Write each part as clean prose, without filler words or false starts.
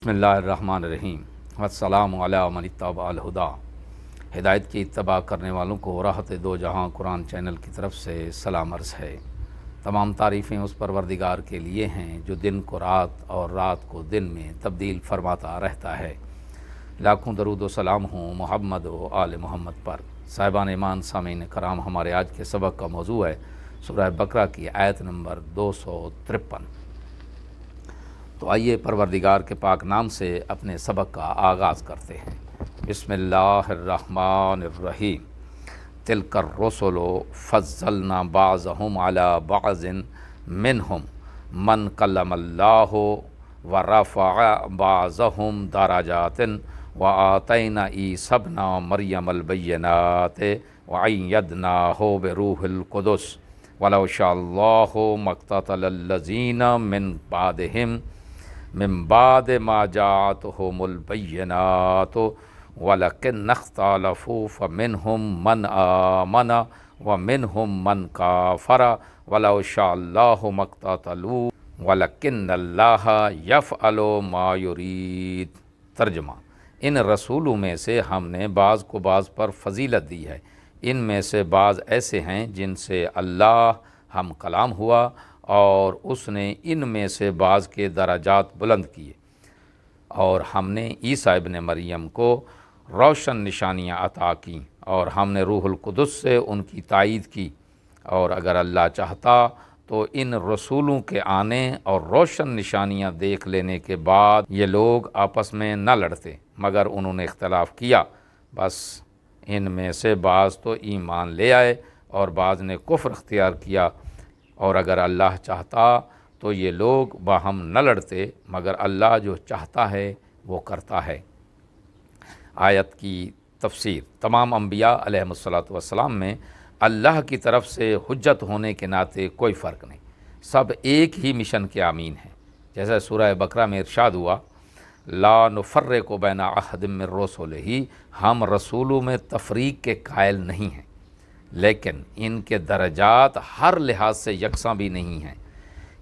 بسم اللہ الرحمن الرحیم والسلام علی من اتبع الہدی۔ ہدایت کی اتباع کرنے والوں کو راحت دو جہاں قرآن چینل کی طرف سے سلام عرض ہے۔ تمام تعریفیں اس پروردگار کے لیے ہیں جو دن کو رات اور رات کو دن میں تبدیل فرماتا رہتا ہے۔ لاکھوں درود و سلام ہوں محمد و آل محمد پر۔ صاحبان ایمان، سامعین کرام، ہمارے آج کے سبق کا موضوع ہے سورہ بقرہ کی آیت نمبر 253۔ تو آئیے پروردگار کے پاک نام سے اپنے سبق کا آغاز کرتے ہیں۔ بسم اللہ الرحمن الرحیم۔ تلک الرسل فضلنا بعضهم على بعض منهم من کلم اللہ ورفع بعضهم درجات وآتینا عیسی ابن مریم البینات وأیدناہ بروح القدس ولو شاء اللہ ما اقتتل الذین من بعد ما جاءتهم البینات ولکن اختلفوا فمنهم من آمن ومنهم من کافر ولو شاء اللہ ما اقتتلوا ولکن اللہ یفعل ما یرید۔ ترجمہ: ان رسولوں میں سے ہم نے بعض کو بعض پر فضیلت دی ہے۔ ان میں سے بعض ایسے ہیں جن سے اللہ ہم کلام ہوا، اور اس نے ان میں سے بعض کے درجات بلند کیے، اور ہم نے عیسیٰ ابن مریم کو روشن نشانیاں عطا کیں، اور ہم نے روح القدس سے ان کی تائید کی، اور اگر اللہ چاہتا تو ان رسولوں کے آنے اور روشن نشانیاں دیکھ لینے کے بعد یہ لوگ آپس میں نہ لڑتے، مگر انہوں نے اختلاف کیا۔ بس ان میں سے بعض تو ایمان لے آئے اور بعض نے کفر اختیار کیا، اور اگر اللہ چاہتا تو یہ لوگ باہم نہ لڑتے، مگر اللہ جو چاہتا ہے وہ کرتا ہے۔ آیت کی تفسیر: تمام انبیاء علیہ الصلاۃ والسلام میں اللہ کی طرف سے حجت ہونے کے ناطے کوئی فرق نہیں، سب ایک ہی مشن کے آمین ہیں۔ جیسا سورہ بقرہ میں ارشاد ہوا، لا نفرق بین احد من رسلہ، ہم رسولوں میں تفریق کے قائل نہیں ہیں، لیکن ان کے درجات ہر لحاظ سے یکساں بھی نہیں ہیں۔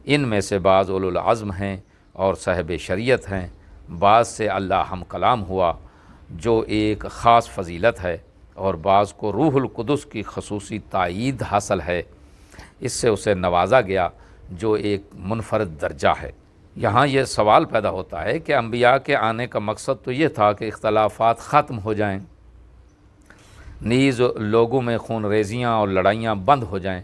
ان میں سے بعض اولو العزم ہیں اور صاحب شریعت ہیں، بعض سے اللہ ہم کلام ہوا جو ایک خاص فضیلت ہے، اور بعض کو روح القدس کی خصوصی تائید حاصل ہے، اس سے اسے نوازا گیا جو ایک منفرد درجہ ہے۔ یہاں یہ سوال پیدا ہوتا ہے کہ انبیاء کے آنے کا مقصد تو یہ تھا کہ اختلافات ختم ہو جائیں، نیز لوگوں میں خون ریزیاں اور لڑائیاں بند ہو جائیں،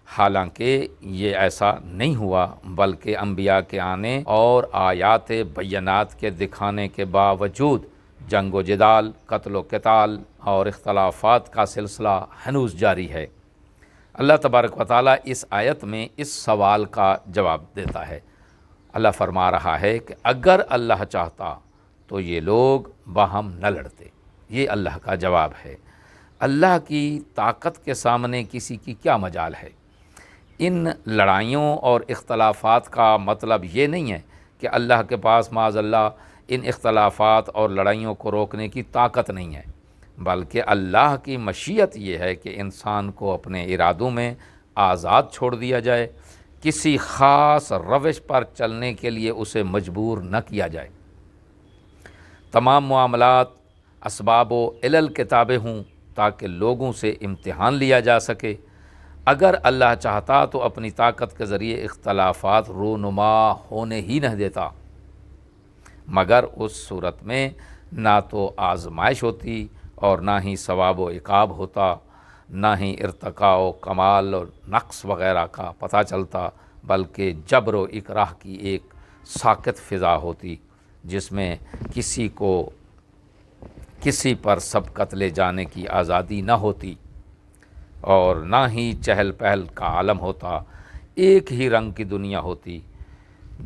حالانکہ یہ ایسا نہیں ہوا، بلکہ انبیاء کے آنے اور آیات بینات کے دکھانے کے باوجود جنگ و جدال، قتل و قتال اور اختلافات کا سلسلہ ہنوز جاری ہے۔ اللہ تبارک و تعالیٰ اس آیت میں اس سوال کا جواب دیتا ہے۔ اللہ فرما رہا ہے کہ اگر اللہ چاہتا تو یہ لوگ باہم نہ لڑتے۔ یہ اللہ کا جواب ہے۔ اللہ کی طاقت کے سامنے کسی کی کیا مجال ہے؟ ان لڑائیوں اور اختلافات کا مطلب یہ نہیں ہے کہ اللہ کے پاس معاذ اللہ ان اختلافات اور لڑائیوں کو روکنے کی طاقت نہیں ہے، بلکہ اللہ کی مشیت یہ ہے کہ انسان کو اپنے ارادوں میں آزاد چھوڑ دیا جائے، کسی خاص روش پر چلنے کے لیے اسے مجبور نہ کیا جائے۔ تمام معاملات اسباب و علل کے تابع ہوں تاکہ لوگوں سے امتحان لیا جا سکے۔ اگر اللہ چاہتا تو اپنی طاقت کے ذریعے اختلافات رونما ہونے ہی نہ دیتا، مگر اس صورت میں نہ تو آزمائش ہوتی اور نہ ہی ثواب و عقاب ہوتا، نہ ہی ارتقاء و کمال اور نقص وغیرہ کا پتہ چلتا، بلکہ جبر و اکراہ کی ایک ساکت فضا ہوتی، جس میں کسی کو کسی پر سبقت لے جانے کی آزادی نہ ہوتی، اور نہ ہی چہل پہل کا عالم ہوتا۔ ایک ہی رنگ کی دنیا ہوتی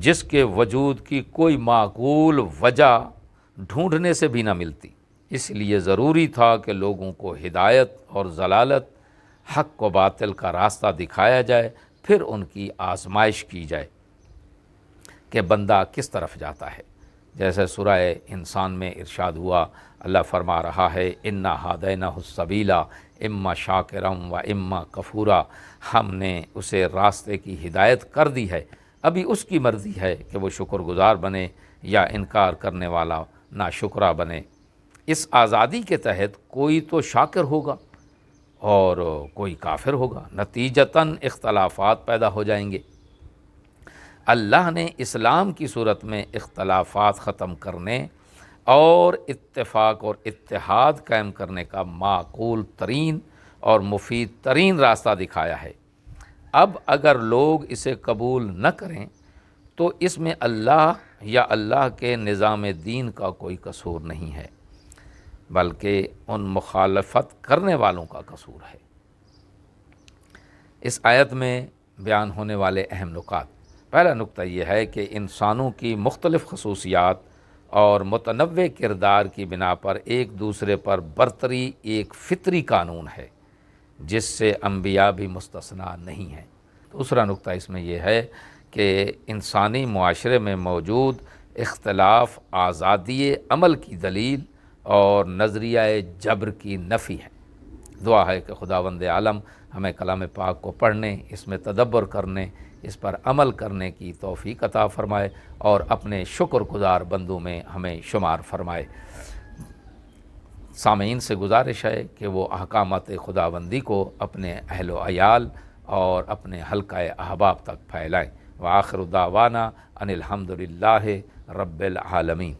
جس کے وجود کی کوئی معقول وجہ ڈھونڈنے سے بھی نہ ملتی۔ اس لیے ضروری تھا کہ لوگوں کو ہدایت اور ضلالت، حق و باطل کا راستہ دکھایا جائے، پھر ان کی آزمائش کی جائے کہ بندہ کس طرف جاتا ہے۔ جیسے سورہ انسان میں ارشاد ہوا، اللہ فرما رہا ہے، انا ہدیناہ السبیل اما شاکرا و اما کفورا، ہم نے اسے راستے کی ہدایت کر دی ہے، ابھی اس کی مرضی ہے کہ وہ شکر گزار بنے یا انکار کرنے والا ناشکرا بنے۔ اس آزادی کے تحت کوئی تو شاکر ہوگا اور کوئی کافر ہوگا، نتیجتاً اختلافات پیدا ہو جائیں گے۔ اللہ نے اسلام کی صورت میں اختلافات ختم کرنے اور اتفاق اور اتحاد قائم کرنے کا معقول ترین اور مفید ترین راستہ دکھایا ہے۔ اب اگر لوگ اسے قبول نہ کریں تو اس میں اللہ یا اللہ کے نظام دین کا کوئی قصور نہیں ہے، بلکہ ان مخالفت کرنے والوں کا قصور ہے۔ اس آیت میں بیان ہونے والے اہم نکات: پہلا نکتہ یہ ہے کہ انسانوں کی مختلف خصوصیات اور متنوع کردار کی بنا پر ایک دوسرے پر برتری ایک فطری قانون ہے جس سے انبیاء بھی مستثنیٰ نہیں ہیں۔ دوسرا نکتہ اس میں یہ ہے کہ انسانی معاشرے میں موجود اختلاف آزادی عمل کی دلیل اور نظریہ جبر کی نفی ہے۔ دعا ہے کہ خداوند عالم ہمیں کلام پاک کو پڑھنے، اس میں تدبر کرنے، اس پر عمل کرنے کی توفیق عطا فرمائے اور اپنے شکر گزار بندوں میں ہمیں شمار فرمائے۔ سامعین سے گزارش ہے کہ وہ احکامات خداوندی کو اپنے اہل و عیال اور اپنے حلقہ احباب تک پھیلائیں۔ وآخر دعوانا ان الحمد للہ رب العالمین۔